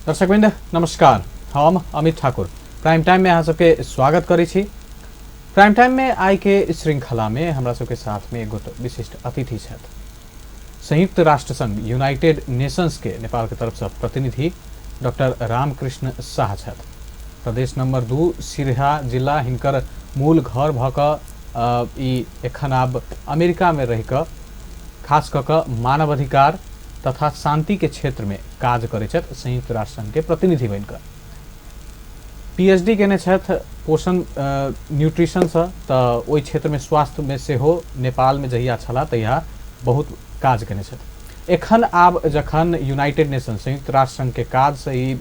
दर्शकवृन्द नमस्कार, हम Amit Thakur prime time में अहाँ सबके स्वागत करै छी। प्राइम टाइम में आई के श्रृंखला में हमरा सबके साथ में एगो विशिष्ट अतिथि छथि। संयुक्त राष्ट्र संघ यूनाइटेड नेशंस के नेपाल के तरफ से प्रतिनिधि डॉक्टर रामकृष्ण शाह छथि। प्रदेश नंबर 2 सिरहा जिला हिनकर मूल घर भक एखन आब अमेरिका में रहिक खास कक मानवाधिकार तथा शांति के क्षेत्र में काज करे छथि। संयुक्त राष्ट्र संघ के प्रतिनिधि बनिकर पीएचडी केने छथि पोषण न्यूट्रिशन से, तो ओहि क्षेत्र में स्वास्थ्य में से हो नेपाल में जहिया छला तहिया बहुत काज केने छथि। एखन आब जखन यूनाइटेड नेशन संयुक्त राष्ट्र संघ के काज से ही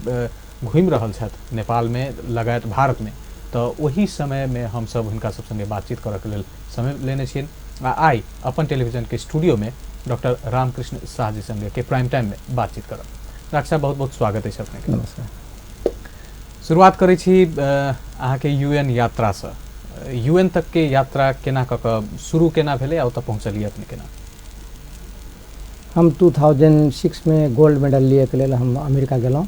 घूमि रहल छथि नेपाल में लगायत भारत में, तो वही समय में हम सब हुनका सब संगे बातचीत करऽ के लेल समय लेने छियनि। आई अपन टेलीविजन के स्टूडियो में डॉक्टर रामकृष्ण शाह जी संगे के प्राइम टाइम में बातचीत करब। डॉक्टर साहब बहुत बहुत स्वागत है अपने। नमस्कार। शुरुआत करै छी अहाँ के यूएन यात्रा से। यूएन तक के यात्रा केना कऽ शुरू केना भेलै आ ओतऽ पहुँचलिए अपने केना? हम 2006 में गोल्ड मेडल लिए के लेल हम अमेरिका गेलौं।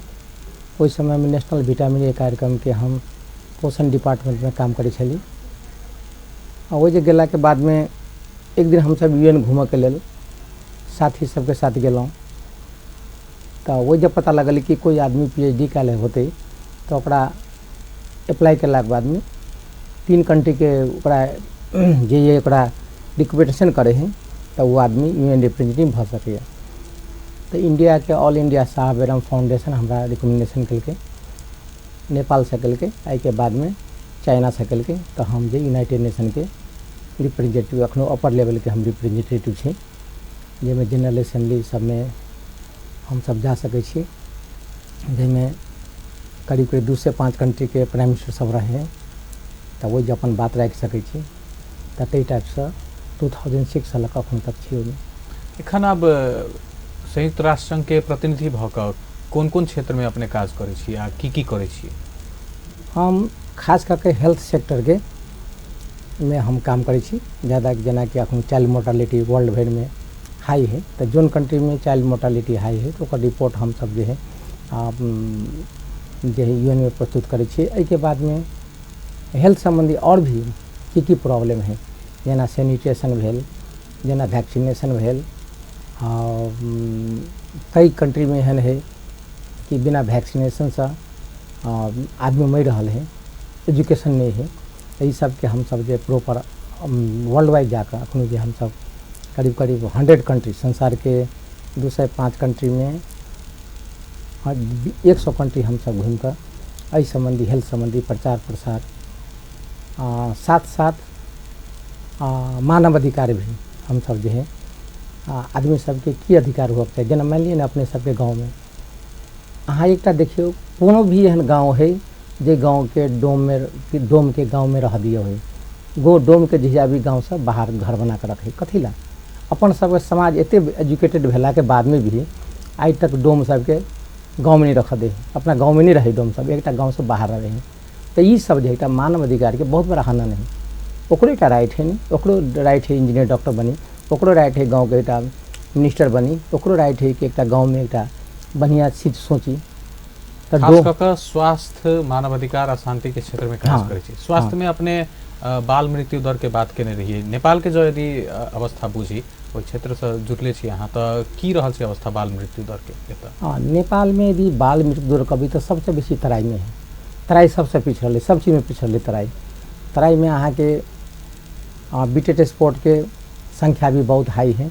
ओहि समय में नेशनल विटामिन ए कार्यक्रम के हम पोषण डिपार्टमेंट में काम करै छली। आ ओहि जे गेला के बाद में एक दिन हम सब यूएन घूमऽ के लेल साथी सबके साथ गेलौं। तो वो जब पता लगल कि कोई आदमी पीएचडी काले होते तो ओकरा अप्लाई करला के बाद में 3 कंट्री के ओकरा जे ओकरा रिकमेंडेशन करे हैं तो वो आदमी यूएन रिप्रेजेंटेटिव भ सके। तो इंडिया के ऑल इंडिया साहब फाउंडेशन हमारा रिकमेंडेशन कल के, नेपाल से कल के, आई के बाद में चाइना से कल के, तो हम जे यूनाइटेड नेशन के रिप्रेजेंटेटिव अखनो अपर लेवल के हम रिप्रेजेंटेटिव छे, जेमे जनरल असेंबली सब में हम सब जा सके छी, जेमे करीब करीब 2 से 5 कंट्री के प्राइम मिनिस्टर सब रहे हैं। तो वो जो अपन बात रख सके छी, तो तई टाइप से 2006 साल अखन तक छी। एखन अब संयुक्त राष्ट्र संघ के प्रतिनिधि भक कोन कोन क्षेत्र में अपने काज करे छी आ की करे छी? हम खास करके हेल्थ सेक्टर के में हम काम करे छी। ज़्यादा जना कि अखन चाइल्ड मोर्टालिटी वर्ल्ड भर में हाई है, तो जोन कंट्री में चाइल्ड मोर्टालिटी हाई है तो रिपोर्ट हम सब जो है यूएन में प्रस्तुत करे छी। एहि के बाद में हेल्थ संबंधी और भी की प्रॉब्लम है, जना सैनिटेशन भेल, जना वैक्सीनेशन भेल। कई कंट्री में एहन है कि बिना वैक्सीनेशन से आदमी मर रहा है, एजुकेशन नहीं है। यही सब के हम सब जो प्रॉपर वर्ल्ड वाइड जाकर अखन जो हम सब करीब करीब 100 कंट्री संसार के 205 कंट्री में 100 कंट्री हम सब घूमकर एहि संबंधी हेल्थ संबंधी प्रचार प्रसार साथ साथ मानव अधिकार भी हम सब जो है आदमी सबके की अधिकार हुआ चाहिए। जना मान लिये ना अपने सबके गाँव में अहाँ एक देखियो कोनो भी एहन गाँव है जे गाँव के डोम के गाँव में रह दिए है, गो डोम के जहिया भी गाँव से बाहर घर बना कर रखे कथी ला? अपन सब समाज एते एजुकेटेड भेला के बाद में भी आज तक डोम सब के गाँव में नहीं रख दे, अपना गाँव में नहीं रहे डोम सब, एक गाँव से बाहर रहे। तो ये सब जो है मानव अधिकार के बहुत बड़ा हनन है। ओकरो एक राइट है, नहीं ओकरो राइट है इंजीनियर डॉक्टर बनी, ओकरो राइट है गाँव के एक मिनिस्टर बनी, ओकरो राइट है कि एक गाँव में एक बढ़िया चीज सोची। तो स्वास्थ्य मानव अधिकार और शांति के क्षेत्र में खास करे छी। स्वास्थ्य में अपने बाल मृत्यु दर के बात केने रहिए। नेपाल के जो यदि अवस्था बुझी ओहि क्षेत्र से जुटले छी अहाँ, तो की रहल छै अवस्था बाल मृत्यु दर के एतऽ? हाँ, नेपाल में यदि बाल मृत्यु दर कभी तो सबसे बेसी तराई में है। तराई सबसे पिछड़ल है, सब चीज़ में पिछड़ल है। तराई में अहाँ के बीटेट स्पोर्ट के संख्या भी बहुत हाई है।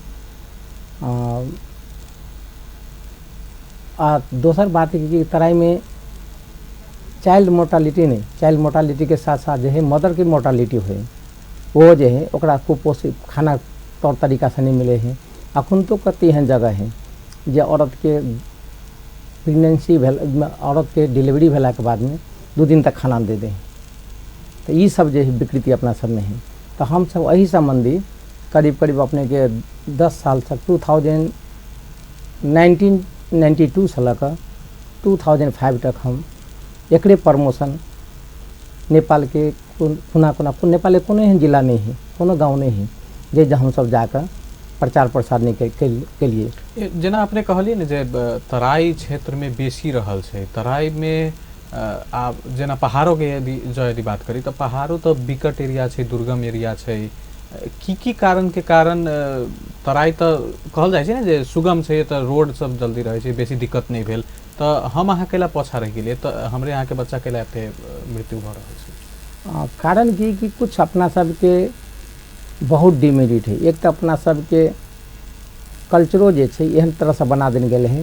दोसर बात है कि तराई में चाइल्ड मोर्टालिटी नहीं, चाइल्ड मोर्टालिटी के साथ साथ जो है मदर की मोर्टालिटी हुए वो जो है ओकरा कुपोषित खाना तौर तरीका से नहीं मिले हैं। अखन तो कति एहन जगह है जे औरत के प्रेगनेंसी औरत के डिलीवरी भेला के बाद में 2 दिन तक खाना दे दें। तो ये सब जो है विकृति अपना सब में है। तो हम सब वही संबंधी करीब करीब अपने के 10 साल तक 1992 से लेकर 2005 तक हम एकरे प्रमोशन नेपाल के कोना नेपाल के कोनो एहन जिला नहीं है, कोनो गाँव नहीं है जे हम सब जाकर प्रचार प्रसार नहीं के लिए। जेना अपने कहलिए ने जे तराई क्षेत्र में बेसी रहल छै, तराई में आप जेना पहाड़ों के यदि बात करी तो पहाड़ों तो विकट एरिया छै, दुर्गम एरिया छै। की कारण के कारण तराई तो कहल जाय छै ने जे सुगम छै, तो रोड सब जल्दी रहे छै, बेसी दिक्कत नहीं भेल, तो हम अहाँ केला पछा रह गेलिए, तो हमरे यहाँ के बच्चा केला एते मृत्यु भ रहल छै। कारण कि कुछ अपना सबके बहुत डिमेरिट है। एक तो अपना सबके कल्चरो जे छै एहन तरह से बना देने गेल है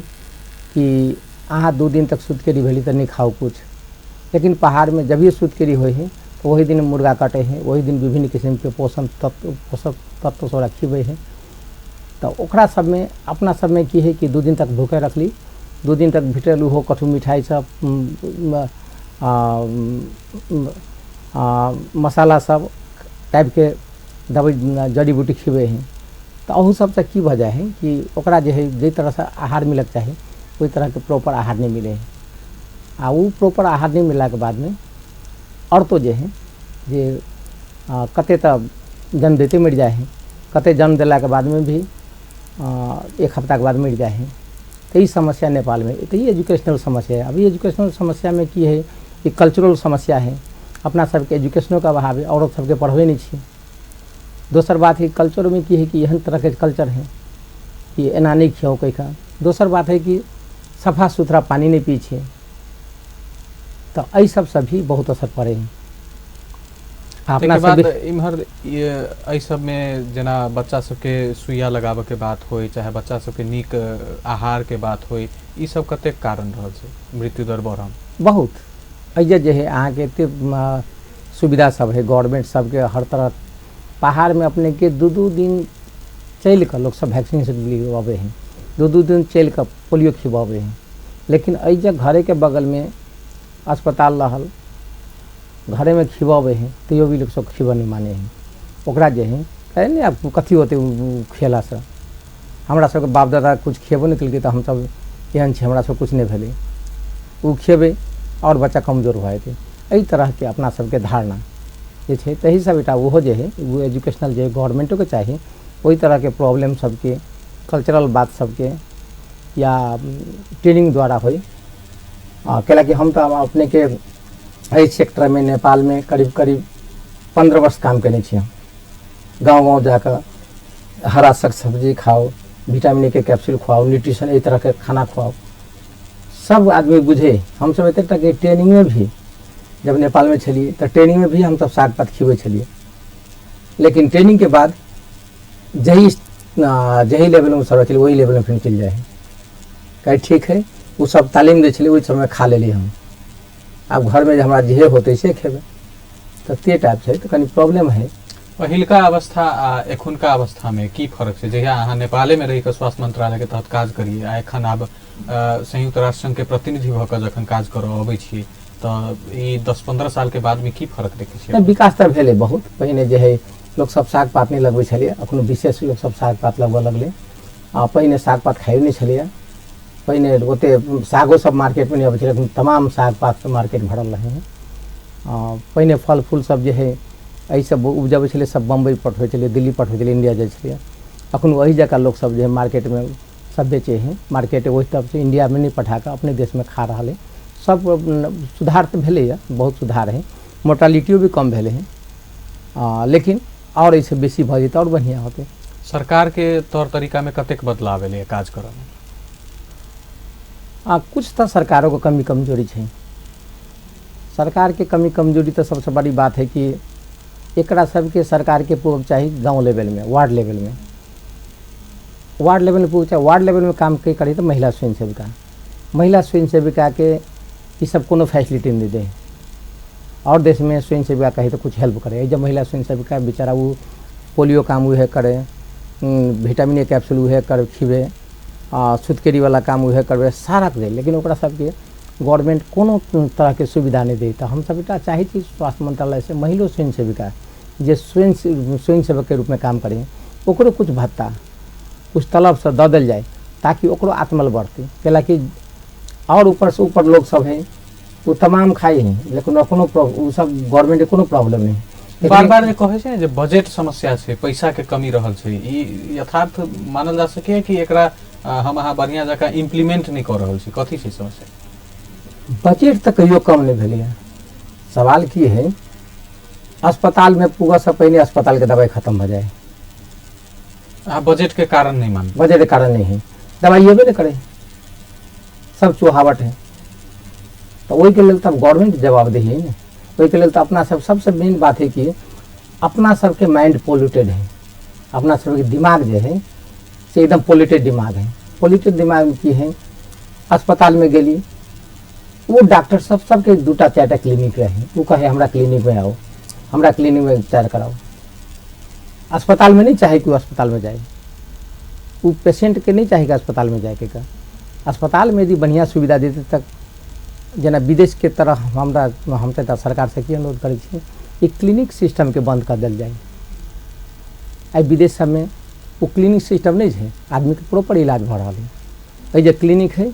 कि अहाँ 2 दिन तक सुतकेरी भेली तो नहीं खाओ कुछ, लेकिन पहाड़ में जब ये सुतकेरी हो है तो वही दिन मुर्गा काटे हैं, वही दिन विभिन्न किस्म के पोषक तत्व सब खिबे हैं। तो ओकरा सब में अपना सब में की है कि 2 दिन तक भूखे रखली, 2 दिन तक भिटल हो कठू मिठाई सब मसाला सब टाइप के दवाई जड़ी बूटी खिबे हैं। तो अहू सबसे की वजह है कि ओकरा जे है जे तरह से आहार मिलक चाहे कोई तरह के प्रॉपर आहार नहीं मिले है। आ वो प्रॉपर आहार नहीं मिला के बाद में और तो जे है जे कते तो जन्म देते मर जाए हैं, कते जन्म दिला के बाद में भी 1 हफ्ता के बाद मर जाए हैं। तो ये समस्या नेपाल में, तो ये एजुकेशनल समस्या है। अभी एजुकेशनल समस्या में की है कि कल्चरल समस्या है, अपना सबके एजुकेशनों का अभाव है, औरत सबके पढ़बे नहीं छे। दोसर बात है कल्चर में की है कि एहन तरह के कल्चर है कि एना नहीं खियाओ कहीं का। दोसर बात है कि सफा सुथरा पानी नहीं पी छे, तो यही सब भी बहुत असर पड़े हैं। अपना बाद इम्हर ये सब में जना बच्चा सबके सुइया लगाबे के बात होई, चाहे बच्चा सबके नीक आहार के बात होई, ई सब कते कारण रहल छै मृत्यु दर बढ़म बहुत। अइजे जे है अहाँ के सुविधा सब है गवर्नमेंट सबके हर तरह। पहाड़ में अपने के 2-2 दिन चल कर लोग सब वैक्सीन से लिवावे हैं, 2-2 दिन चल कर पोलियो खिवावे हैं। लेकिन अइजे घरे के बगल में अस्पताल रहल, घरे में खिवावे हैं तो यो भी लोग सब खिवा नहीं माने हैं। ओकरा जे है कहे नहीं आप कथी होते खेला से, हमरा सबके बाप दादा कुछ खेबो नहीं कल तो हम सब एहन छे, हमरा सब कुछ नहीं भेले, वो खेबे और बच्चा कमजोर भए थे। एहि तरह के अपना सबके धारणा जे छै तही सब बेटा वो जे है वो एजुकेशनल जे गवर्नमेंटों के चाहिए वही तरह के प्रॉब्लम सबके कल्चरल बात सबके या ट्रेनिंग द्वारा हो। कैला कि हम तो अपने के एहि सेक्टर में नेपाल में करीब 15 वर्ष काम करने छे। गाँव जाकर हरा साग सब्जी खाओ, विटामिन के कैप्सूल खुआओ, न्यूट्रिशन इस तरह के खाना खुआओ, सब आदमी बुझे। हम सब एत तक ट्रेनिंग में भी जब नेपाल में छलिए तो ट्रेनिंग में भी हम सब साग पात खिबे छलिए, लेकिन ट्रेनिंग के बाद जही लेवल में सब चलिए वही लेवल में फिर चल जाए कहीं ठीक है। वो सब तालीम दे छलिए, वही समय खा ले हम। अब घर में हमारा जे होते से खेबे, तो ते टाइप से तो कहीं प्रॉब्लम है। पहिलका अवस्था आ एखुनका अवस्था में की फर्क है? जहिया अहाँ नेपाले में रही के स्वास्थ्य मंत्रालय के तहत काज करिए आ एखन आब संयुक्त राष्ट्र संघ के प्रतिनिधि भऽ कऽ जखन काज करऽ अबै छी तो ई 10-15 साल के बाद में की फर्क देखे छियै? विकास तो भेले बहुत। पहिने जे है लोग सब साग पात नहीं लगबे छलिए, अखनो विशेष लोग सब साग पात लगबे लगले। पहिने साग पात खाइ नहीं छलिए, पहिने ओते सागो सब मार्केट में नहीं अबै छलै, लेकिन तमाम साग पात मार्केट भरल रहे हैं। पहिने फल फूल सब जे है एहि सब उपजाबै छलै, सब बम्बई पठबै छलै, दिल्ली पठबै छलै, इंडिया जाइ छलै। अखनो वही जगह लोग सब जे है मार्केट में सब बेचे हैं, मार्केट वही तरफ से इंडिया में नहीं पठा कर अपने देश में खा रहा है। सब सुधार तो भेले है, बहुत सुधार है, मोर्टालिटियो भी कम भेले हैं, लेकिन और ऐसे बेसी भ जेतै और बढ़िया होते। सरकार के तौर तरीका में कतेक बदलाव एले काज करऽ में? कुछ तो सरकारों को कमी कमजोरी है। सरकार के कमी कमजोरी तो सबसे बड़ी बात है कि एकरा सबके सरकार के पूर्व चाहिए गांव लेवल में, वार्ड लेवल में। वार्ड लेवल में पूछा, वार्ड लेवल में काम के करी तो महिला स्वयं सेविका, महिला स्वयं सेविका के ये सब कोनो फैसिलिटी नहीं दे। और देश में स्वयं सेविका कही तो कुछ हेल्प करे। जब महिला स्वयं सेविका बेचारा वो पोलियो काम वह करे, विटामिन ए कैप्सूल वह कर खिबे, सुतकेरी वाला वह वहे करबे, सारा दे, लेकिन ओकरा सबके गवर्नमेंट कोनो तरह के सुविधा नहीं दे। तो हम सब बेटा चाहे छी स्वास्थ्य मंत्रालय से महिला स्वयं सेविका जे स्वयं सेवक के रूप में काम करें, ओकरो कुछ भत्ता कुछ तलब से दऽ देल जाए ताकि ओकरो आत्मबल बढ़ते। कैला कि और ऊपर से ऊपर लोग सब हैं वो तमाम खाए हैं, लेकिन कोनो सब गवर्नमेंट के कोनो प्रॉब्लम नहीं, बार बार जे कहे छै जे बजट समस्या छै, पैसा के कमी रहल छै, ई यथार्थ मानल जा सके कि एकरा हम अहाँ बढ़िया जकाँ इम्प्लीमेंट नहीं कर रहल छी? कथी छै समस्या? बजट तो कहियो कम नहीं भेलै है। सवाल की है, अस्पताल में पुगऽ से पहले अस्पताल के दवाई खत्म हो जाए। बजट के कारण नहीं मान? बजट के कारण नहीं है, दवाई अबे नहीं करे, सब चुहावट है। तो वही के लिए तब गवर्नमेंट जवाबदेही है ना। वही के लिए तो अपना सब सबसे मेन बात है कि अपना सबके माइंड पोल्यूटेड है, अपना सबके दिमाग जो है से एकदम पोल्यूटेड दिमाग है। पोल्यूटेड दिमाग की है, अस्पताल में गेली वो डॉक्टर सबके दूटा चारटा क्लिनिक रहे, वो कहे हमरा क्लिनिक में आओ, हमरा क्लिनिक में उपचार कराओ। अस्पताल में नहीं चाहे कि वो अस्पताल में जाए, वो पेशेंट के नहीं चाहेगा अस्पताल में जाए के का। अस्पताल में यदि बढ़िया सुविधा देते तक जेना विदेश के तरह हमरा हम तो सरकार से की अनुरोध करै छी, एक क्लिनिक सिस्टम के बंद कर दिल जाए। आई विदेश सब में वो क्लिनिक सिस्टम नहीं है, आदमी के प्रॉपर इलाज भ रहा है। ये जो क्लिनिक है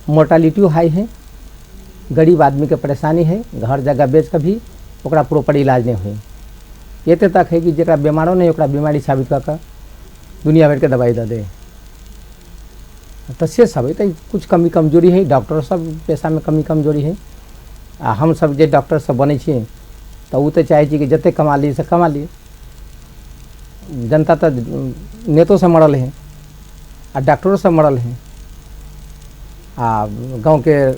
मोर्टालिटी हाई है, गरीब आदमी के परेशानी है, घर जगह बेच के भी ओकरा प्रॉपर इलाज नहीं हुई। ये तक है कि जरा बीमारो नहीं ओकरा बीमारी साबित कर दुनिया भर के दवाई दे दे। तो से सब है, तो कुछ कमी कमजोरी है, डॉक्टर सब पेशा में कमी कमजोरी है। आ हम सब जे डॉक्टर सब बने छी तो वो तो चाहे छी कि जते कमा ली से कमा ली। जनता तो नेतो से मरल है आ डॉक्टरों से मरल है, आ गाँव के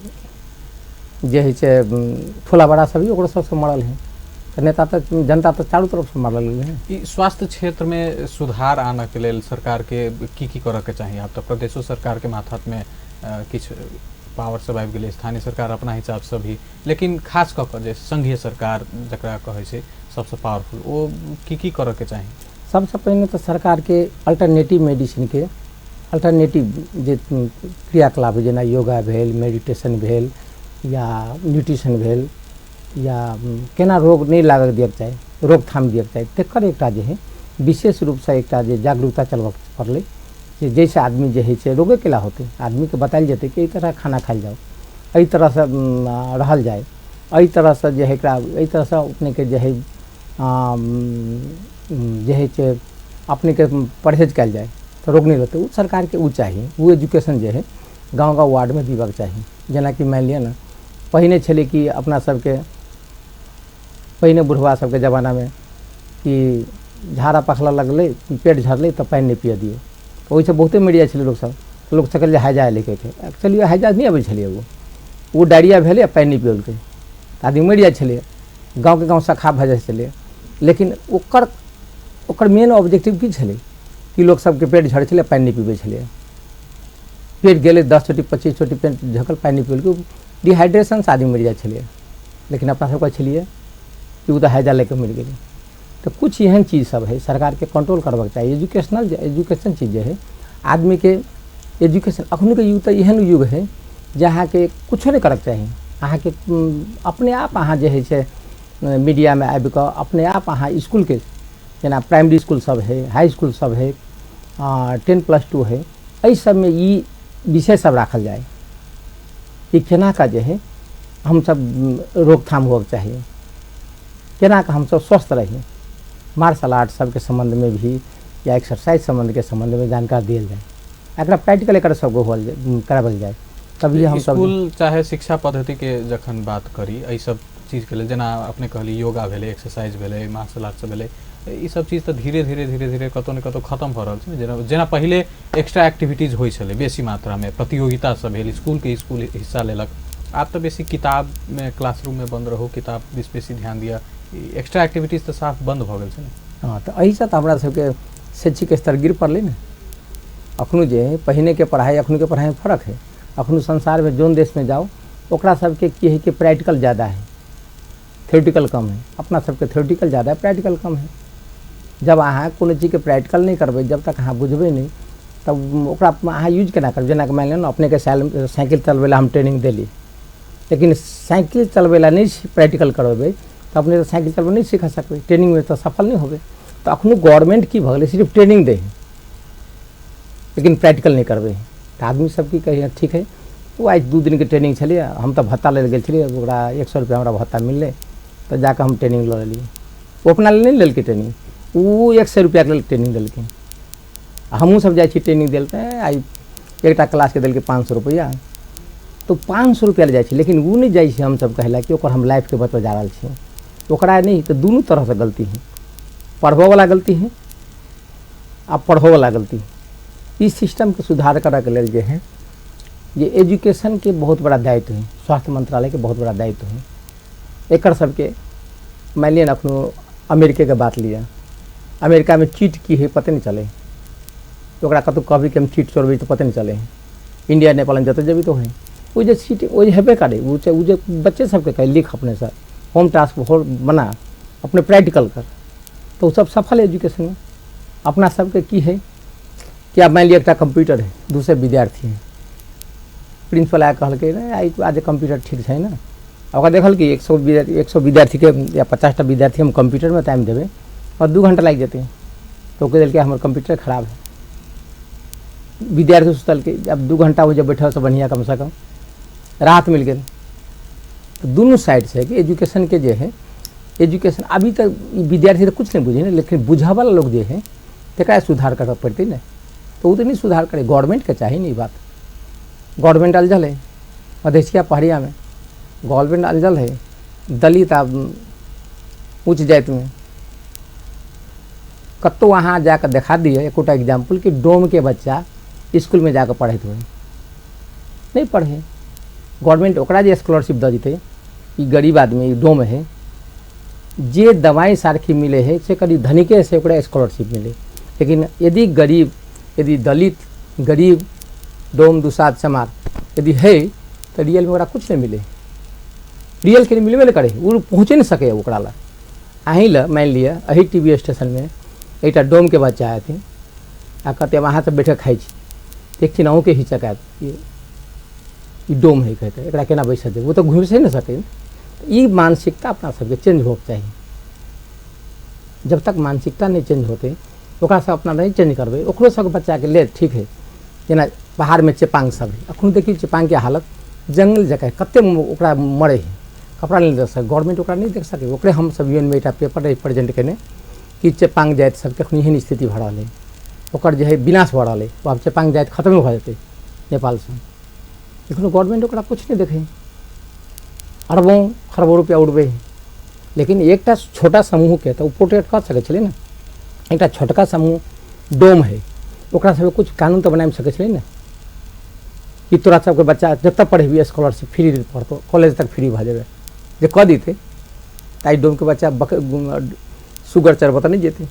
जे है से थोड़ा बड़ा सभी ओकरो सबसे मरल है। तो नेता तो जनता तो चारों तरफ से मरल है। ई स्वास्थ्य क्षेत्र में सुधार आने के लिए सरकार के की करे के चाहिए? आप तो प्रदेशो सरकार के माथात में किछ पावर सब आबि गेलै, स्थानीय सरकार अपना हिसाब से भी, लेकिन खास कऽ के जे संघीय सरकार जकरा कहै छै सबसे पावरफुल, वो की करे के चाहिए? सबसे पहले तो सरकार के अल्टरनेटिव मेडिसिन के अल्टरनेटिव जे क्रियाकलाप जेना योगा भेल, मेडिटेशन भेल या न्यूट्रिशन भेल या केना रोग नहीं लागक दियक चाही, रोकथाम दियक चाही, तकर एकटा जे है विशेष रूप से एकटा जे जागरूकता चलबक पड़लै कि जैसे आदमी जे है से रोगे केला होते, आदमी के बतायल जेतै कि एहि तरह खाना खायल जाओ, एहि तरह से रहल जाए, एहि तरह से जे है एकरा एहि तरह से अपने के जे है से अपने के परहेज कयल जाए तो रोग नहीं रहते। वो सरकार के वो चाहिए, वो एजुकेशन जो है गाँव गाँव वार्ड में दीबक चाहिए। जेना कि मान लिया ना पहिने छलै कि अपना सबके पहिने बुढ़वा सबके जमाना में कि झाड़ा पखला लगलै, पेट झड़लै तो पानि नहीं पिए दिए, तो ओहिसँ बहुते मरि जाइ छलै लोग सकल हैजा लेके थे। एक्चुअली हैजा नहीं अबै छलै, वो डायरिया भेलै पानि नहीं पियलकै तो आदमी मरि जाइ छलै, गाँव के गाँव शाखा भऽ जाइ छलै। लेकिन ओकर मेन ऑब्जेक्टिव की छलै कि लोग सबके पेट झड़ै छलै, पानि नहीं पीबै छलै। पेट गेलै 10 चोटी 25 चोटी पेट झकल, पानि नहीं पियलकै, डिहाइड्रेशन से आदमी मरि जाइ छलै। लेकिन अपना सब कहै छलिए कि वो तो हैजा लेके मरि गेलै। तो कुछ एहन चीज़ सब है सरकार के कंट्रोल करबाक चाहिए। एजुकेशन चीज़ है, आदमी के एजुकेशन अखन के युग तो एहन युग है जहाँ के कुछो नहीं करक चाहिए। अहाँ के अपने आप अहाँ जे है से मीडिया में आबि कऽ अपने आप अहाँ स्कूल के जेना प्राइमरी स्कूल सब है, हाई स्कूल सब है, 10+2 है, एहि सब में ई विषय सब राखल जाए कि केना का जे है हम सब रोकथाम होके चाहिए, केना का हम सब स्वस्थ रहिए। मार्शल आर्ट सब के संबंध में भी या एक्सरसाइज संबंध के संबंध में जानकारी दियल जाए, एकरा प्रैक्टिकल एक सबको करावल जाए, तभी हम सब स्कूल चाहे शिक्षा पद्धति के जखन बात करी एहि सब चीज के लिए, जेना अपने कहली योगा भेलै, एक्सरसाइज भेलै, मार्शल आर्ट भेलै, ई सब चीज तो धीरे धीरे कतौ न कतौ खत्म भऽ रहल छै। जेना पहिले एक्स्ट्रा एक्टिविटीज होइ छलै बेसी मात्रा में, प्रतियोगिता सब भेल, स्कूल हिस्सा लेलक। आब तो बेसी किताब में क्लासरूम में बंद रहो, किताब दिस बेसी ध्यान दिया, एक्स्ट्रा एक्टिविटीज तो साफ बंद भऽ गेल छै। हाँ, तो एहि से हमरा सबके शैक्षिक स्तर गिर पड़लै ने। अखनो जे पहिने के पढ़ाई अखनो के पढ़ाई में फर्क है। अखनो संसार में जोन देश में जाओ ओकरा सबके की है कि प्रैक्टिकल ज़्यादा है, थ्योरेटिकल कम है। अपना सबके थ्योरेटिकल ज़्यादा है, प्रैक्टिकल कम है। जब अहाँ कोनो चीज के प्रैक्टिकल नहीं करबै, जब तक अहाँ बुझबै नहीं, तब ओकरा अहाँ यूज केना करबै। जेना कि मान लिअ अपने के साइकिल चलबै ला हम ट्रेनिंग देली, लेकिन साइकिल चलबै ला नहीं प्रैक्टिकल करबै तो अपने तो साइकिल चलबै नहीं सीख सकबै, ट्रेनिंग में तो सफल नहीं होबै। तो अखनो गवर्नमेंट की भऽ गेलै सिर्फ ट्रेनिंग दे, लेकिन प्रैक्टिकल नहीं करबै। तो आदमी सब की कहिए ठीक है, वो आज 2 दिन के ट्रेनिंग छलिए, हम तो भत्ता ले गेल छलिए, ओकरा 100 रुपया हमरा भत्ता मिललै, तो जाकर हम ट्रेनिंग लऽ लेलिए। वो अपना नहीं लेलकै ट्रेनिंग, वो 100 रुपया के ट्रेनिंग दिल्कै। हमहूँ सब जाइ छी ट्रेनिंग दिलते आई एक क्लास के दिल्कै 500 रुपया, तो 500 रुपया ले जाइ छी, लेकिन वो नहीं जाइ छी हम सब कहला कि ओकर हम लाइफ के बतबे जा रहल छी, ओकरा नहीं तो दोनों तरह से गलती है, पढ़बो वाला गलती है आ पढ़ो वाला गलती है। इस सिस्टम के सुधार करे के लेल जे है ये एजुकेशन के बहुत बड़ा दायित्व है, स्वास्थ्य मंत्रालय के बहुत बड़ा दायित्व है। एक सबके मान लिया अखनो अमेरिका के बात लिया, अमेरिका में चीट की है पता नहीं चले, तो कतु कभी के हम चीट चोरबे तो पता नहीं चले। इंडिया नेपाल में जते जब तो है वो जो सीट वो हेबे करे, वो जो बच्चे सबके कहे लिख अपने सर होम टास्क बना अपने प्रैक्टिकल कर, तो सब सफल एजुकेशन में। अपना सबके की है कि अब मान लिया एक कंप्यूटर है, दूसरे विद्यार्थी है, प्रिंसिपल आया कहल ना आज कंप्यूटर ठीक है ना, अब देखल कि 100 विद्यार्थी के या 50टा विद्यार्थी हम कंप्यूटर में टाइम देवे और 2 घंटा लग जाते हैं, तो कह दिल हमारे कंप्यूटर खराब है। विद्यार्थी सोचल कि अब 2 घंटा हो जब बैठा तो बढ़िया कम से कम राहत मिल गई। तो दोनों साइड से है कि एजुकेशन के जो है एजुकेशन अभी तक विद्यार्थी तो कुछ नहीं बुझे ना, लेकिन बुझा वाला लोग जो है तो सुधार कर पड़ते ना, तो वो तो नहीं सुधार करे, गवर्नमेंट के चाहिए नहीं बात। गवर्नमेंट अलझल है मधेसिया पहाड़िया में, गवर्नमेंट अलझल है दलित उच्च जाति में, कतो वहाँ जाकर दिखा दिए एकोटा एग्जाम्पल कि डोम के बच्चा स्कूल में जाकर पढ़े हुए नहीं पढ़े, गवर्नमेंट ओकरा जे स्कॉलरशिप दे देते, ये गरीब आदमी डोम है जे दवाई सारखी मिले है से कभी धनिके से ओकरा स्कॉलरशिप मिले, लेकिन यदि गरीब यदि दलित गरीब डोम दुसाद समार यदि है तो रियल में ओकरा कुछ नहीं मिले, रियल के मिलबे नहीं करे, वो पहुँचे नहीं सके ओकरा ला। अहीं ला मान लिया अही टीवी स्टेशन में एक डोम के बच्चा आए थे आ कहते वहाँ से बैठे खाई देख छी ना के हिचक आए ये डोम है कहते एक केना बैठ दे, वो तो घूम से नहीं सके। ये मानसिकता अपना सबके चेंज होके चाहिए, जब तक मानसिकता नहीं चेंज होते ओकरा सब अपना नहीं चेंज करबे ओकरो सब बच्चा के ले ठीक है। जेना पहाड़ में चेपांग सब है, अखन देखिए चेपांग के हालत जंगल जगह कते ओकरा मरे है, कपड़ा नहीं देख सके, गवर्नमेंट ओकरा नहीं देख सके। ओकरे हम सब यूएन में एक पेपर रिप्रेजेंट केने कि चेपांग जाति सबके अखन एहन स्थिति भऽ रहल है, ओकर जे है विनाश भऽ रहल है, आब चेपांग जाति खत्म भऽ जेतै नेपाल से, लेकिन गवर्नमेंट ओकरा कुछ नहीं देखे, अरबों खरबों रुपया उड़बे है। लेकिन एक छोटा समूह के तो प्रोटेक्ट कर सके छलै ना, एक छोटका समूह डोम है ओकरा सब कुछ कानून तो बना सके छलै ना कि तोरा सबके बच्चा जब तक पढ़ेबी स्कॉलरशिप फ्री पढ़तो कॉलेज तक फ्री भऽ जेबे, जे कह देते ताई डोम के बच्चा सुगर चढ़ब तो नहीं जेते।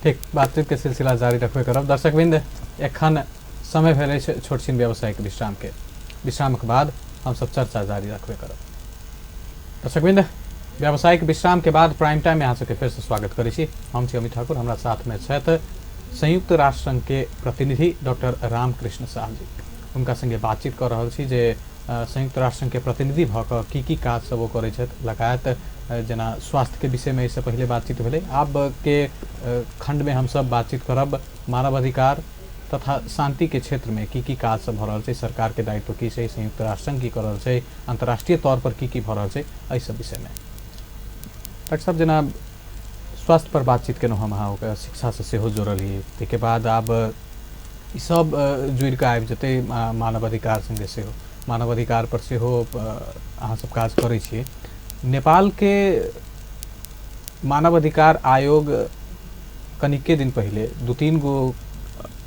ठीक, बातचीत के सिलसिला जारी रखबे करब। दर्शकवृंद एखन समय भेलै छोट छीन व्यावसायिक विश्राम के, विश्राम के बाद हम सब चर्चा जारी रखबे करब। दर्शकवृंद व्यावसायिक विश्राम के बाद प्राइम टाइम में अहाँ सबके फिर से स्वागत करै छी। हम छी अमित ठाकुर, हमरा साथ में छथि संयुक्त राष्ट्र संघ के प्रतिनिधि डॉक्टर रामकृष्ण शाह जी। उनका संगे बातचीत कर रहल छी जे संयुक्त राष्ट्र संघ के प्रतिनिधि भऽ कऽ की काज सब ओ करै छथि, लगायत जेना स्वास्थ्य के विषय में इससे पहले बातचीत भेलै। आब के खंड में हम सब बातचीत करब मानवाधिकार तथा शांति के क्षेत्र में की काज सब भऽ रहल छै, सरकार के दायित्व की छै, संयुक्त राष्ट्र संघ की कर रहल छै, अंतर्राष्ट्रीय तौर पर की भऽ रहल छै, एहि सब विषय में। डॉक्टर साहब जेना स्वास्थ्य पर बातचीत केलहुँ हम, अहाँ शिक्षा से सेहो जोड़लियै, ताहिके बाद आब ई सब जुड़ि कऽ आबि जेतै मानवाधिकार संगे सेहो, मानवाधिकार पर सेहो अहाँ सब काज करै छियै। नेपाल के मानवाधिकार आयोग कनिके दिन पहले 2-3 गो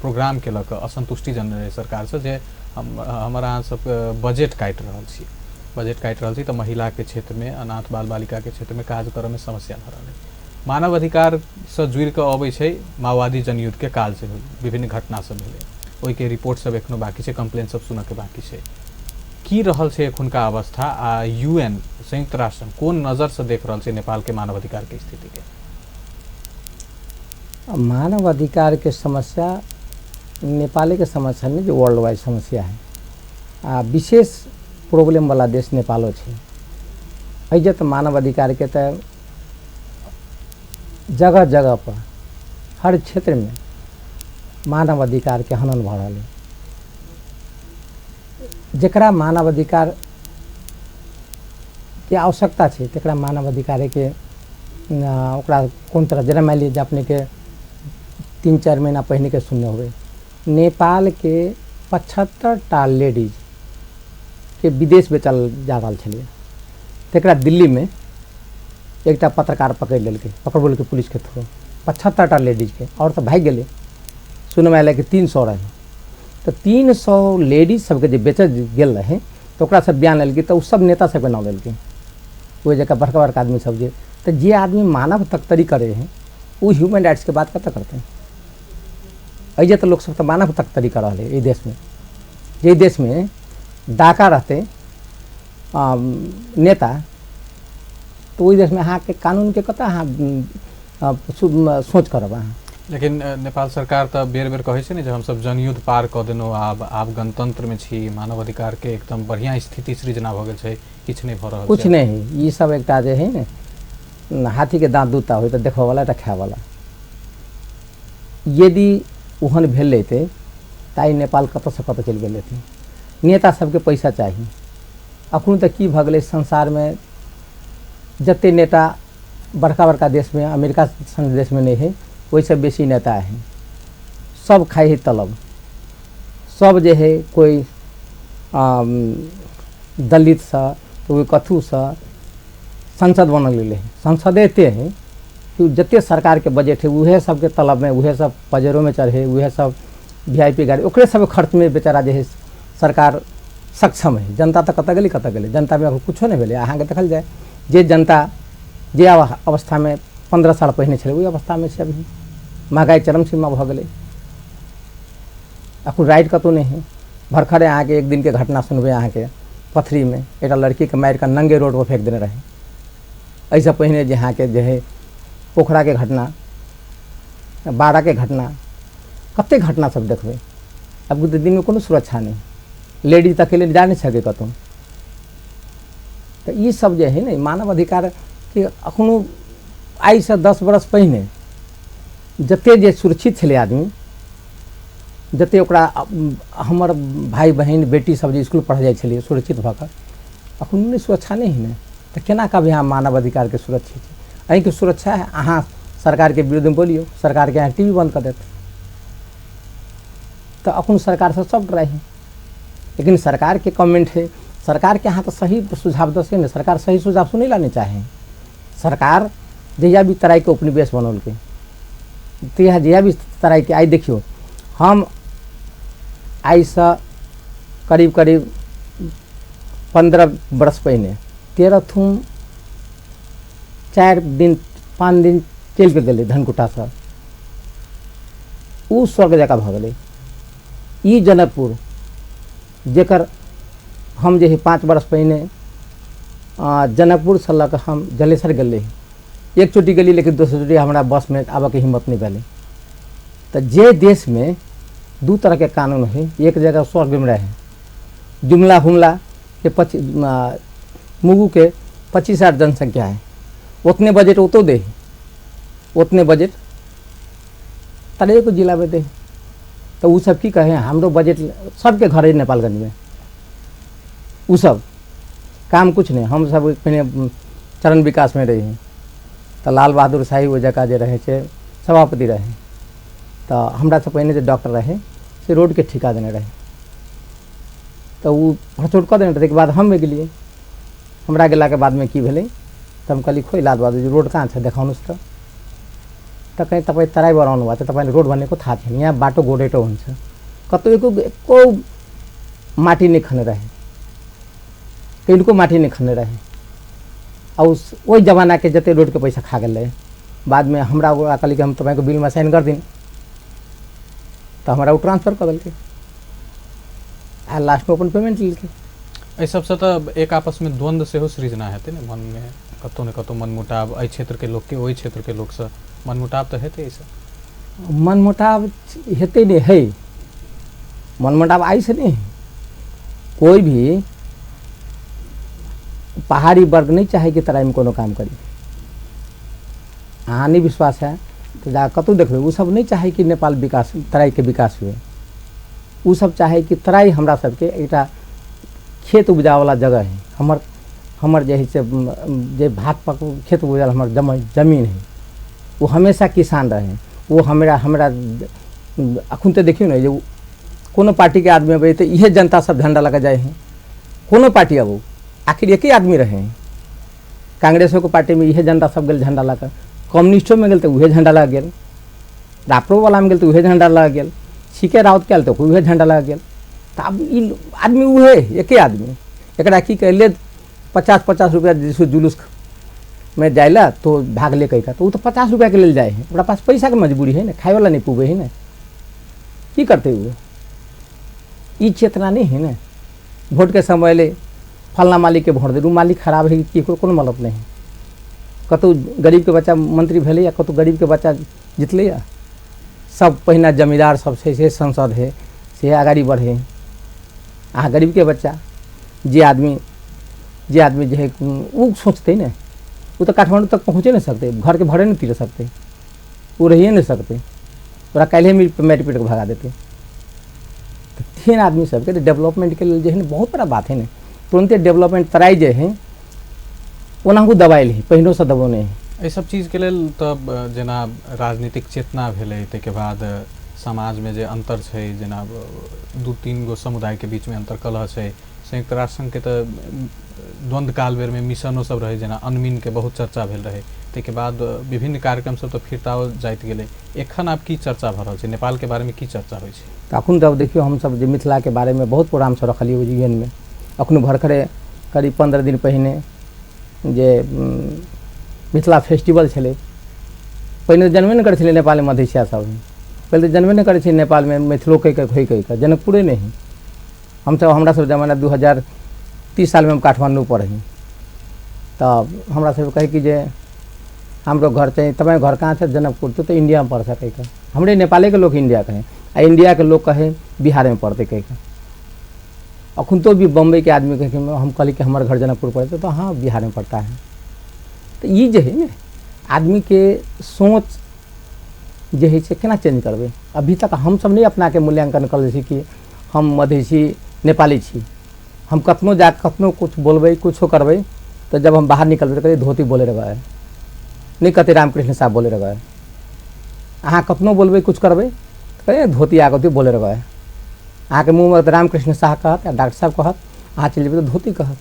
प्रोग्राम केलक, असंतुष्टि जन रहे सरकार से जे हमारा सब बजट काटि रहल छी, बजट काटि रहल छी तो महिला के क्षेत्र में, अनाथ बाल बालिका के क्षेत्र में काज करे में समस्या भऽ रहल है। मानवाधिकार से जुड़ि कऽ अबै छै माओवादी जनयुद्ध के काल से विभिन्न घटना सब भेलै, ओहि के रिपोर्ट सब एखनो बाकी छै, कंप्लेन सब सुनऽ के बाकी छै। की रहल छै एखुनका अवस्था आ यूएन संयुक्त राष्ट्र कोन नजर से देख रहल छै नेपाल के मानवाधिकार के स्थिति के? मानवाधिकार के समस्या नेपाल के समस्या नहीं, जो वर्ल्ड वाइड समस्या है। विशेष प्रॉब्लम वाला देश नेपालो है। अइजे तो मानवाधिकार के तो जगह जगह पर हर क्षेत्र में मानवाधिकार के हनन भऽ रहल है। जकरा मानवाधिकार के आवश्यकता है तकरा मानव अधिकार के ओकरा कौन तरह जना मान लीजिए अपने के 3-4 महीना पहले के सुनने हुए नेपाल के 75टा लेडीज के विदेश बेचल जा रहा छलिए तकरा दिल्ली में एक पत्रकार पकड़ लेलकै पकड़ के पुलिस के थ्रू 75टा लेडीज के और तो भाग गए सुन में आयल कि 300 रहे तो 300 लेडीज सबके जो बेचल गेल रहे तो ओकरा सब बयान लेलकै तो सब नेता सबके नाम लेलकै वो जगह बड़का बड़का आदमी सब जे आदमी मानव तख्तरी करे हैं वो ह्यूमन राइट्स के बात कत करते हैं ऐसे तो लोग सब तो मानव तख्तरी कर रहे हैं देश में ये देश में डाका रहते नेता तो वही देश में अहाँ के कानून के कत अहाँ सोच करब अहाँ लेकिन नेपाल सरकार तो बेर बेर कहे छै ने जब हम सब जनयुद्ध पार क देनो आब गणतंत्र में छी मानव अधिकार के एकदम बढ़िया स्थिति सृजना भ गेल छै किछ नहीं भ रहल कुछ नहीं ये सब एक जे है ने हाथी के दांत दूता हो तो देखो वाला तो खाए वाला यदि ओहन भेल रहते ताई नेपाल कत से कत चल गए थे नेता सबके पैसा चाहिए अखन तक की भ गेलै संसार में जते नेता बड़का बड़का देश में अमेरिका सन देश में नहीं है वैसे बेसी नेता है सब खाए है तलब सब जे है कोई दलित सा तो कोई कथू सा संसद बनल गए हैं संसद एते हैं कि जते सरकार के बजट है वह सबके तलब में वह सब पजेरों में चढ़े वह सब VIP गाड़ी ओकरे सब खर्च में बेचारा जे है सरकार सक्षम है जनता तो कत गई जनता में कुछो नहीं भेले अहाँ के देखल जाए जे जनता जे अवस्था में 15 साल पहले छे वही अवस्था में से अभी महंगाई चरम सीमा भ गए अखन राइट कतौ नहीं है भरखरे अहाँ के एक दिन के घटना सुनबे अहाँ के पथरी में एक लड़की के मार के नंगे रोड पर फेंक देने रहे ऐसा पहले जे अहाँ के जे है पोखरा के घटना बाड़ा के घटना कते घटना सब देखबे अब दिन में कोनो सुरक्षा नहीं लेडीज अकेले जा नहीं सके कतौ तो ये सब जे है ना मानव अधिकार के अखनो आई से 10 बरस पहले जते जे सुरक्षित छे आदमी जते ओकरा हमर भाई बहन बेटी सब जे स्कूल पढ़ जाए छे सुरक्षित भकर अखन सुरक्षा नहीं है तो केना कभी यहाँ मानव अधिकार के सुरक्षित है अहीं के सुरक्षा है अहाँ सरकार के विरुद्ध में बोलियो सरकार के यहाँ टीवी बंद कर देते तो अखन सरकार से सब डराई है लेकिन सरकार के कमेंट है सरकार के यहाँ तो सही सुझाव दस है सरकार सही सुझाव सुनी लाने चाहे सरकार जहिया भी तराई के उपनिवेश बनल के तहिया जहिया भी तराई के आई देखियो हम आई से करीब करीब 15 बरस पहले 13 थूम 4 दिन 5 दिन चल के गए धनकुटा से उ स्वर्ग जगह भ गए ई जनकपुर जेकर हम जे 5 बरस पहले जनकपुर से लग हम जलेसर गए एक चोटी गली लेकिन दोसर चोटी हमारा बस में आबे के हिम्मत नहीं भेले तो जे देश में 2 तरह के कानून है एक जगह स्वर्ग में रहे जुमला हुमला के मुगू के 25,000 जनसंख्या है उतने बजट वो तो दे उतने बजट तरे को जिला में दे तो वो सब की कहे हमरो बजट सबके घर है नेपालगंज में वो सब काम कुछ नहीं हम सब पहले चरण विकास में रही हैं तो लाल बहादुर शाही वो जगह जे रहे थे सभापति रहे तो हमरा से पहले जो डॉक्टर रहे से रोड के ठिका देने रहे तो वो भरचोट कर देने रहे के बाद हम गेलिए हमरा गेला के बाद में की भेले तो हम कहली खोई लाल बहादुर रोड कहाँ है देखाउनुस तो कहीं तपाईँ तराई बनाउनु भएको छ तपाईँले रोड भनेको थाहा छैन यहाँ बाटो गोडेटो हुन्छ कतौ एको माटी नहीं खने रहे कहीं माटी नहीं खने रहे और वही जमाना के जते रोड के पैसा खा गए बाद में हमरा कहली कि हम तपाईको बिल में साइन कर दी तो हमारा वो ट्रांसफर कर दिल्के आ लास्ट में अपन पेमेंट लिखे एहि सबसे तो एक आपस में द्वंद्व से सृजना हेतै ने मन में कतौ न कतौ मनमुटाव एहि क्षेत्र के लोग के ओहि क्षेत्र के लोग से मनमुटाव तो हेतै ऐसा मनमुटाव हेतै नहीं है मनमुटाव आई से नहीं कोई भी पहाड़ी वर्ग नहीं चाहे कि तराई में कोनो काम करी अहाँ नहीं विश्वास है तो जा कतौ देखबे वो सब नहीं चाहे कि नेपाल विकास तराई के विकास हुए वो सब चाहे कि तराई हमरा सबके एक खेत उपजा वाला जगह है हमर जे है से जे भात पक खेत बुझल हमर जमीन है वो हमेशा किसान रहे। वो हमरा अखुन तो देखियो ना जो कोनो पार्टी के आदमी अबे तो इहे जनता सब झंडा लगा जाए हैं। कोनो पार्टी अब आखिर एक ही आदमी रहे हैं। कांग्रेसों के पार्टी में इहे जनता सब गेल झंडा लगा, कम्युनिस्टों में गेल तो उहे झंडा लगा गेल, रापरो वाला में गेल तो उहे झंडा लगा गेल, सीके राउत के आल तो उहे झंडा लगा गेल। तो अब ई आदमी उहे एक ही आदमी एकरा की कहले 50-50 रुपया जिसको जुलूस में जाइला तो भाग ले कहीं का तो वो तो 50 रुपया के लेल जाए हैं। ओकरा पास पैसा के मजबूरी है ना, खाए वाला नहीं पुगे है ना, की करते हुए ई चेतना नहीं है ना। वोट के समय ले फलना मालिक के वोट दे, मालिक खराब है कि कोनो मतलब नहीं। कतौ गरीब के बच्चा मंत्री भेले या कतौ गरीब के बच्चा जितले या सब पहिना जमींदार सब से संसद है से आगाड़ी बढ़े। आ गरीब के बच्चा जे आदमी जो है वो सोचते ना, वो तो काठमांडू तक पहुँचे नहीं सकते, घर के भरे नहीं तीर सकते, वो रहिए नहीं सकते, पूरा कल मेट पीट के भगा देते। तो 3 आदमी सबके डेवलपमेंट के लिए जो है ना बहुत बड़ा बात है ना। तुरंत डेवलपमेंट तराई जो है ओनाहू दबाइल है, पहिनो से दबौने है। एहि सब चीज के लेल तब जेना राजनीतिक चेतना भेलै, ताहिके बाद समाज में जे अंतर छै, जेना 2-3 गो समुदाय के बीच में अंतर कलह छै। संयुक्त राष्ट्र संघ के तो द्वंद्व काल बेर में मिशनों सब रहे, जेना अनमिन के बहुत चर्चा भेल रहे। ताहिके बाद विभिन्न कार्यक्रम सब तो फिरताओ जाइत गेलै। एखन आब की चर्चा भ रहल छै, नेपाल के बारे में की चर्चा होइ छै? तो अखन तब देखियो हम सब जे मिथिला के बारे में बहुत प्रोग्राम सब रखलिए यूएन में। अखनो भरखरे करीब 15 दिन पहिने जे मिथिला फेस्टिवल छलै, पहिने जनबे नहीं करे छलै नेपाल में मधेसिया सब, पहले तो जनबे नहीं करे छलै नेपाल में मिथिलो के होइ कहि जनकपुरे नहीं। हम तो हमरा सब जमाना 2030 साल में हम काठमांडू पर रही, तब हमरा सब कहे कि जे हमरो घर चाहिए, तब घर कहाँ है जनकपुर, तो इंडिया में पढ़ सके। हमरे नेपाले के लोग इंडिया कहें आ इंडिया के लोग कहे बिहार में पढ़ते कह। अखुन तो भी बम्बई के आदमी कहे हम कहली कि हमारे घर जनकपुर पढ़ते, तो हाँ बिहार में पढ़ता है। तो ये जो है ना आदमी के सोच जो है से केना चेंज करबे। अभी तक हम सब नहीं अपना के मूल्यांकन कर लै कि हम मधेसी नेपाली छी, हम कतनो जा कतनो कुछ बोलबे कुछो करबे, तो जब हम बाहर निकलबे तो कहे धोती बोले रहे, नहीं कहते रामकृष्ण साहब बोले रहे। अहाँ कतनो बोलबे कुछ करबे तो कहे धोती आगती बोले रहे। अहाँ के मुँह में रामकृष्ण साहब कहत या डॉक्टर साहब कहत, अहाँ चल जेबे तो धोती कहत।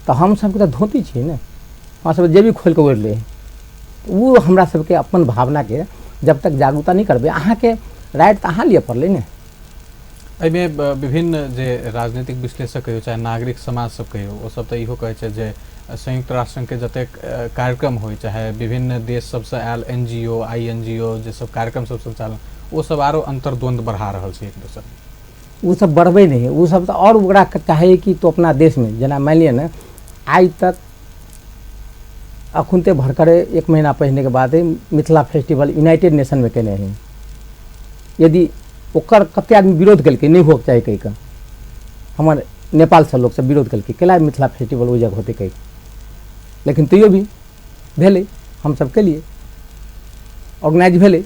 तो हम सबके तो धोती छी ने, हम सब जे भी खोल के ओढ़ ले। वो हमरा सबके अपन भावना के जब तक जागरूकता नहीं करबे, अहाँ के राइट तो अहाँ लिए पड़ले ने। एहिमे विभिन्न जे राजनीतिक विश्लेषक कहियो चाहे नागरिक समाज सब कहियो, वो सब तो इहो कहै छै जे संयुक्त राष्ट्र संघ के जतेक कार्यक्रम होइ, चाहे विभिन्न देश सबसे आयल NGO INGO जे सब कार्यक्रम सब संचालन, वो सब आरो अंतर द्वंद्व बढ़ा रहल छै एक दोसर। वो सब बढ़बे नहीं, वो सब तो और ओकरा चाहे कि तो अपना देश में जना मान लिया ना आज तक अखुनते भरकरे 1 महीना पहले के बाद मिथिला फेस्टिवल यूनाइटेड नेशन में केने है। यदि ओकर कते आदमी विरोध कलके नहीं हो चाहे कहीं का, हमारे नेपाल से लोग सब विरोध कलके केला मिथिला फेस्टिवल वो जगह होते कहीं, लेकिन तैयो भी भेले हम सब के लिए ऑर्गेनाइज भेले।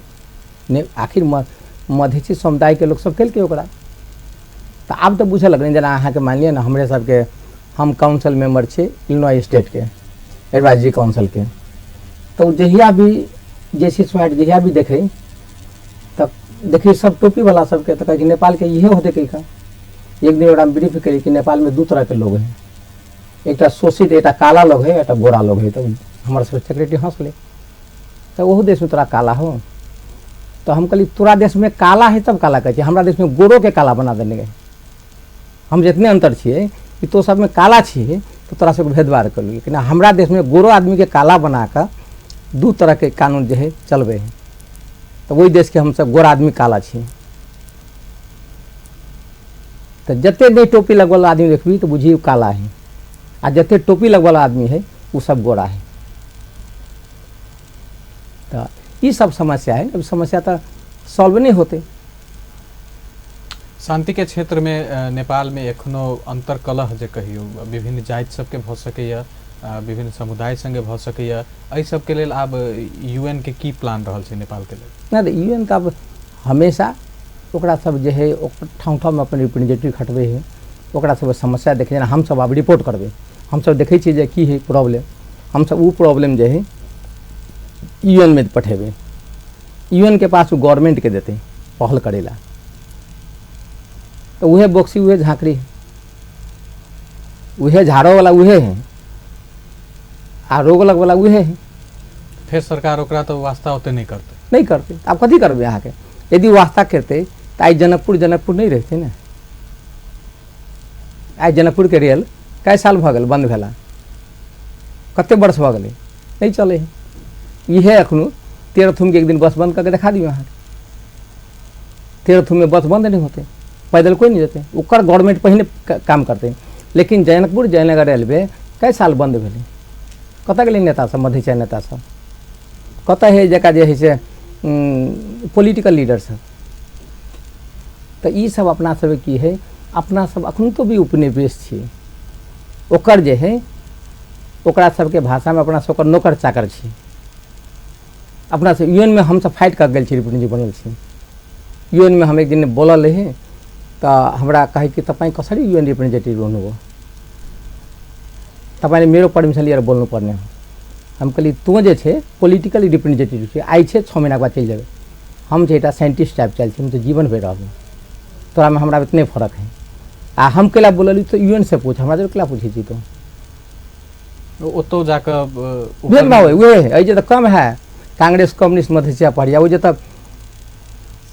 आखिर मधेसी समुदाय के लोग सब कलके ओकरा। तो आब तो बुझे लग रहे जना अहाँ के मान लिया ना हमरे सबके हम काउंसिल मेंबर छे इलिनॉय स्टेट के एडवाइजरी काउंसिल के, तो जहिया भी जैसी स्वाइट जहिया भी देखे तब देखिए सब टोपी वाला सबके तो कहे नेपाल के इहे होते कहीं का। एक दिन ओकरा ब्रीफ करी कि नेपाल में 2 तरह के लोग हैं, एक शोषित, एक काला लोग है, एक गोरा लोग है। तो हमारे सब सेक्रेटरी हंस ले, तो वह देश में तोरा काला हो, तो हम कहली तोरा देश में काला है तब काला कहे, हमारा देश में गोरो के काला बना देने गए। हम जितने अंतर छे कि तो सब में काला छे तो तोरा सबके भेदभाव कर ली, लेकिन हमारा देश में गोरो आदमी के काला बनाकर 2 तरह के कानून जो है चलबे हैं। तो वही देश के हम सब गोरा आदमी काला छे। तो जते नहीं टोपी लगवाल आदमी देखबी तो बुझी काला है, आ जते टोपी लगवाल आदमी है वो सब गोरा है। तो ये सब समस्या है, अब समस्या तो सॉल्व नहीं होते। शांति के क्षेत्र में नेपाल में एखनो अंतर कलह जे कहियो विभिन्न जाति सबके भ सकैया, विभिन्न समुदाय संगे भ सकैया, एहि सब के लेल आब UN के की प्लान रहल छै नेपाल के लेल? ना UN तो अब हमेशा ओकरा सब जे है ठाव ठाव में अपन रिप्रेजेंटेटिव खटबे है, ओकरा सब समस्या देखे जेना हम सब आब रिपोर्ट करबै, हम सब देखै छियै जे की है प्रॉब्लम, हम सब उ प्रॉब्लम जे है यूएन में पठेबै, यूएन के पास गवर्नमेंट के देते पहल करेला, तो उहे बोक्सी उहे झांकरी उहे झाड़ो वाला उहे है आ रोग लग वाला उहे है। फिर सरकार ओकरा तो वास्ता होते नहीं करते। नहीं करते, आप कथी करबै अहाँ के? यदि वास्ता करते तो आई जनकपुर नहीं रहते ना। आई जनकपुर के रेल कई साल भ गेल बंद भेला, कते वर्ष भ गेलै नहीं चले है। इहे अखनो तेरथुम के एक दिन बस बंद करके दिखा दियो अहाँ, तेरथुम में बस बंद नहीं होते, पैदल कोई नहीं जाते, ओकर गवर्नमेंट पहिने काम करते। लेकिन जनकपुर जयनगर रेलवे कई साल बंद भेलै, कतऽ गेलै नेता सब, मधेसिया नेता सब कतऽ है जकरा जे है से पॉलिटिकल लीडर सब। तो ई सब अपना सब की है, अपना सब अखन तो भी उपनिवेश छियै, ओकर जे है ओकरा सबके भाषा में अपना सब नौकर चाकर छियै। अपना सब यूएन में हम सब फाइट कर गेल छी, रिप्रेजेंटेटिव बनल छी यूएन में। हम एक दिन बोलल रहे तो हमरा कहे कि तपाईं कसरी यूएन रिप्रेजेंटेटिव हुनुभयो, तपाईंले मेरो परमिशन लिएर बोल्नु पर्ने हो। हम कहली तँ जे छै पोलिटिकल रिप्रेजेंटेटिव छै, आइ छै 6 महीना बाद चलि जेबै, हम छै एकटा साइंटिस्ट टाइप चल छी, हम तो जीवन भरि रहबै, तोरा में हमरा इतने फर्क है। आ हम कैला बोलली तो यूएन से पूछ, हमरा कैला पूछे छी? तो ओतो जाकर भेदभाव है उहे है, जे तो कम है कांग्रेस कम्युनिस्ट मधेसिया पार्टी, वो जो तब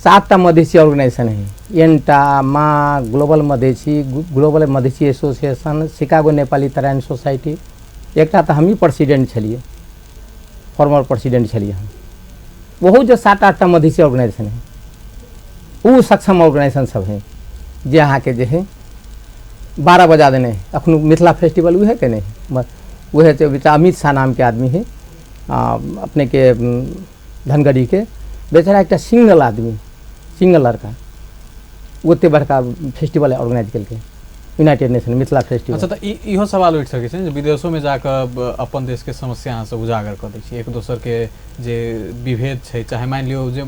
7टा मधेसी ऑर्गेनाइजेशन है, एंटा, मा, global Madhesi association, Chicago Nepali Tarain society, एकटा तो हम ही प्रेसिडेंट छलिए, फॉर्मर प्रेसिडेंट छलिए हम। वहू जो 7-8टा मधेसी ऑर्गेनाइजेशन है, वो सक्षम ऑर्गेनाइजेशन सब है, जे अहाँ के जे है 12 बजा देने। अखनो मिथिला फेस्टिवल उहे के नहीं, वह बेटा अमित शाह नाम के आदमी है, अपने के धनगढ़ी के, बेचारा एक सिंगल आदमी, सिंगल लड़का ओते बड़का फेस्टिवल ऑर्गेनाइज करके यूनाइटेड नेशन मिथिला फेस्टिवल। अच्छा, तो इहो सवाल उठ सकै छै जे विदेशों में जाकर अपन देश के समस्या अहाँ सब उजागर कर दै छी, एक दोसर के जे विभेद छै, चाहे मान लियो जे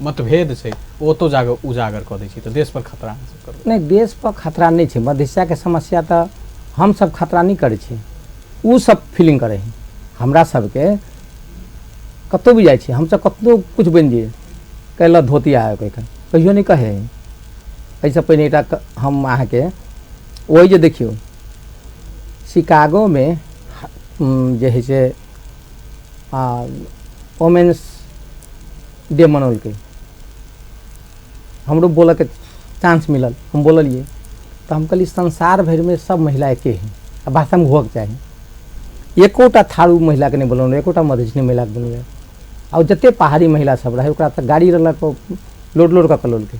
मतभेद छै, ओ तो जाकर उजागर कर दै छी, तो देश पर खतरा अहाँ सब करबै? नहीं, देश पर खतरा नहीं छै, मधेसिया के समस्या तो हम सब खतरा नहीं करे छी, उ सब फीलिंग करे है। हमरा सबके कतौ भी जाइ छी, हम सब कतौ कुछ बन जाइए, कहल धोती आयो कहियो नहीं कहे। ऐसा पहले एक हम अहाँ के वही जो देखियो शिकागो में जे है से वोमेन्स डे मनौल के, हमरो बोले के चांस मिलल, हम बोलिए तो हम कहली संसार भर में सब महिला एके हैं, भाषा में होके चाही। एकोटा थारू महिला के नहीं बोलल, एकोटा मधेसी महिला के बोलल, और जते पहाड़ी महिला सब रहे ओकरा तो गाड़ी रहलक लोड कर कलोल के।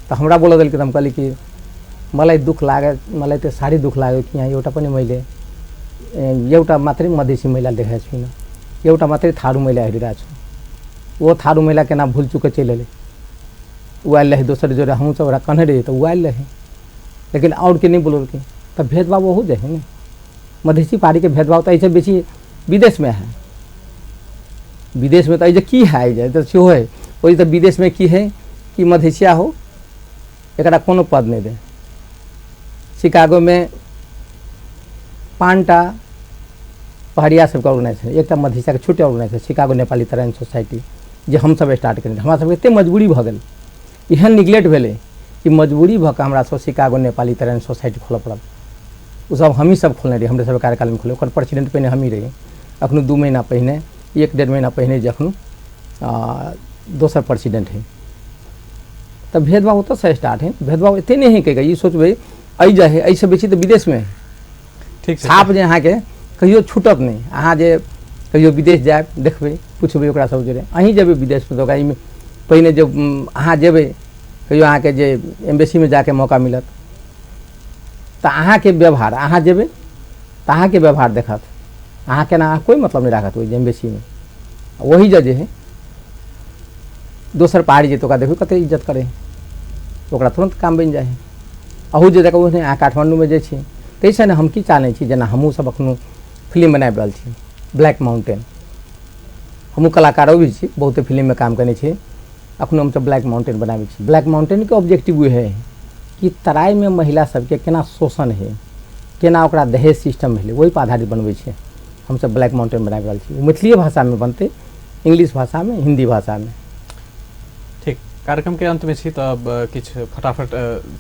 तो हमरा बोल दिल, हम कहली कि मलाई दुख लागे, मलाई तो सारी दुख लाग्यो कि यहाँ एउटा पनि मैले एउटा मात्रै मधेसी महिला देखाएको छुइनँ, एउटा मात्रै थारू महिला हेरिरहेको छु। वो थारू महिला के नाम भूल चुके चले ले, ऊ आयल रहे दोसर जोड़े, हम सब कन्हे रहे तो ऊ आयल रहे, लेकिन और के नहीं बोल के। तब भेदभाव हो जाए ना, मधेसी पार्टी के भेदभाव तो ऐसे बेसी विदेश में है, विदेश में तो ऐसे की है, ऐसे तो सेहो है, वही तो विदेश में की है कि मधेसिया हो एकरा कोनो पद नहीं दे। शिकागो में 5टा पहाड़िया सबके ऑर्गेनाइजेशन, एक मधेसिया के छोटे organization Chicago Nepali Tarain society, जे हम सब स्टार्ट करें। हमारा सब एते मजबूरी भ गेल, एहन निगलेक्ट भेले कि मजबूरी भ के हमरा सब शिकागो नेपाली तराइन सोसाइटी खोल पड़ल। उ सब हम ही सब खोलने रही, हमरे सब कार्यकाल में खोले, ओकर प्रेसिडेंट पहले हम ही रही। अखनो 2 महीना पहले, 1-1.5 महीना पहले जे अखनो दोसर प्रेसिडेंट है। तब भेदभाव होता से स्टार्ट है, भेदभाव इतने नहीं है कहेगा, ये सोचबे आई जाए ऐसे बेसी तो विदेश में ठीक छाप जे अहाँ के कहियो छूटत नहीं। अहाँ जे कहियो विदेश जाए देखबे, पूछबे ओकरा सब जोड़े, अहीं जेबे विदेश में तो में पहले जब अहाँ जेबे कहियो अहाँ के जे एम्बेसी में जाके मौका मिलत तो अहाँ के व्यवहार, अहाँ जेबे तो अहाँ के व्यवहार देखत, अहाँ के ना कोई मतलब नहीं रखत वही एम्बेसी में। वही जे है दोसर पहाड़ी जे तो देखो कते इज्जत करे, ओकरा तुरंत काम बन जाए। अहू जे देखो अहाँ काठमांडू में जे छी तैसे ने हम की चाहने छी, जेना हमहूँ सब अखनो फिल्म बनाबि रहल छी ब्लैक माउंटेन, हमहूँ कलाकारो भी छी, बहुते फिल्म में काम करने छी, अखनो हम सब ब्लैक माउंटेन बनाबे छी। ब्लैक माउंटेन के ऑब्जेक्टिव ये है कि तराई में महिला सबके केना शोषण है, केना ओकरा दहेज सिस्टम भेलै, ओहि पर आधारित बनबै छै। हमसब ब्लैक माउंटेन बना रहल छी, मैथिली भाषा में बनते, इंग्लिश भाषा में, हिंदी भाषा में। ठीक, कार्यक्रम के अंत में छी तो अब किछ फटाफट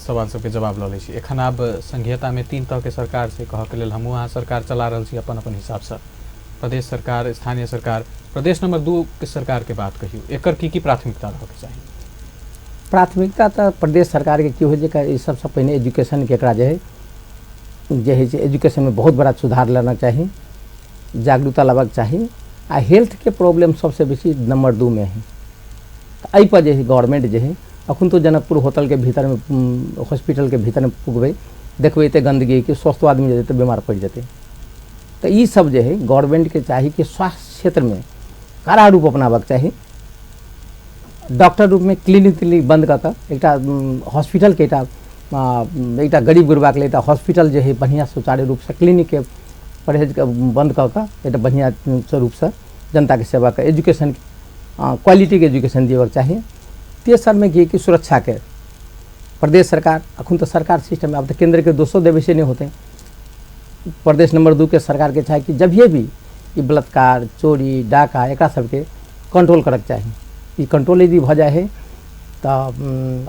सवाल सबके जवाब लऽ लै छी। एखन आब संघीयता में 3 तरह के सरकार से कह के लेल हमहूँ अहाँ सरकार चला रहल छी अपन अपन हिसाब से, प्रदेश सरकार, स्थानीय सरकार। प्रदेश नंबर 2 के सरकार के बात कहियो, एकर की प्राथमिकता रहके चाहिए? प्राथमिकता तो प्रदेश सरकार के की हो जाए, सबसे पहले एजुकेशन के एकरा जे है एजुकेशन में बहुत बड़ा सुधार लाना चाहिए, जागरूकता लाबक चाहिए। आ हेल्थ के प्रॉब्लम सबसे बेसी नंबर 2 में है। तो एहि पर जे है गवर्नमेंट जे है अखन तो जनकपुर होटल के भीतर में, हॉस्पिटल के भीतर में पुगबै, देखबै एते गंदगी कि स्वस्थ आदमी जे तो बीमार पड़ जेतै। तो ये सब जे है गवर्नमेंट के चाहिए कि स्वास्थ्य क्षेत्र में कड़ा रूप अपनाबक चाहिए। डॉक्टर रूप में क्लिनिक बंद कऽ कऽ एकटा हॉस्पिटल के एकटा गरीब गुरबाक लेल एकटा हॉस्पिटल जे है बढ़िया सुचारू रूप से क्लिनिक के परहेज के बंद कऽ कऽ एकटा बढ़िया रूप से जनता के सेवा के एजुकेशन क्वालिटी के एजुकेशन देबक चाहिए। तेसर में कि सुरक्षा के प्रदेश सरकार अखन तो सरकार सिस्टम में, अब तो केंद्र के 200 देवे से नहीं होते। प्रदेश नंबर 2 के सरकार के चाहे कि जब भी ये बलात्कार, चोरी, डाका एकरा सबके कंट्रोल करक चाहिए। ये कंट्रोल यदि भ जाए है तो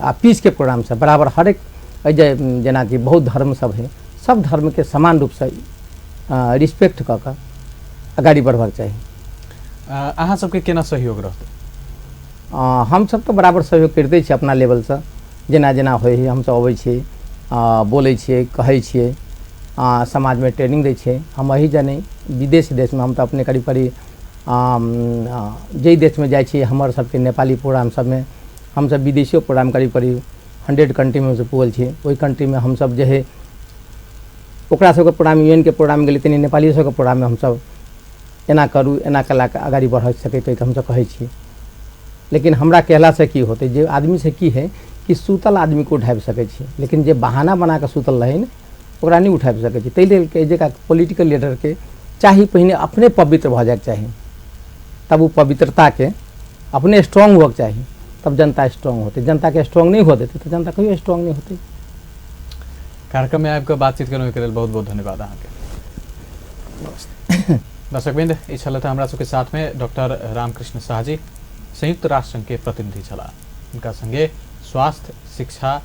आ पीस के प्रोग्राम से बराबर हर एक जेना कि बहुत धर्म सब है, सब धर्म के समान रूप से रिस्पेक्ट कऽ कऽ आगाड़ी बढ़बाक चाहिए। अहाँ सबके केना सहयोग रहतै? हम सब तो बराबर सहयोग करते छी अपना लेवल से, जेना जेना होइ है हम सब अबै छी, बोलै छियै, कहै छियै, समाज में ट्रेनिंग दै छियै। हम अही जने विदेश देश में हम तो अपने करीब करीब जे देश में जाइ छियै हमर सबके नेपाली प्रोग्राम सब में, हम सब विदेशियो प्रोग्राम करीब करीब 100 कंट्री में से पुगल छियै। ओहि कंट्री में हम सब जे है ओकरा सबके प्रोग्राम, यूएन के प्रोग्राम गेलै, तनी नेपाली सबके प्रोग्राम में हम सब एना करू, एना कला के आगाड़ी बढ़ सकै हम सब कहै छियै। लेकिन हमरा कहला से की होते, जे आदमी से की है कि सुतल आदमी को उठाबि सकै छी, लेकिन जे बहाना बना के सुतल रहे न ओकरा नहीं उठाबि सकै छी। ताहि लेल के जे पॉलिटिकल लीडर के चाही पहिने अपने पवित्र भ जाए चाहिए, तब वो पवित्रता के अपने स्ट्रांग होके चाहिए, तब जनता स्ट्रांग होते। जनता के स्ट्रांग नहीं हो देते तो जनता कहियो स्ट्रांग नहीं होते। कार्यक्रम में आपके बातचीत करने के लिए बहुत बहुत धन्यवाद अहाँ के। दर्शकबिंद, ई छलथि हमरा सबके साथ में डॉक्टर रामकृष्ण शाह जी, संयुक्त राष्ट्र संघ के प्रतिनिधि छला। इनका संगे स्वास्थ्य, शिक्षा,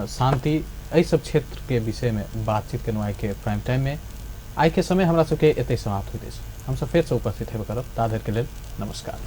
शांति एहि सब क्षेत्र के विषय में बातचीत केलहुँ आई के प्राइम टाइम में। आई के समय हमरा सबके एतै समाप्त होइत अछि। हम सब फेर से उपस्थित हेबे करब, ता धरि के लेल नमस्कार।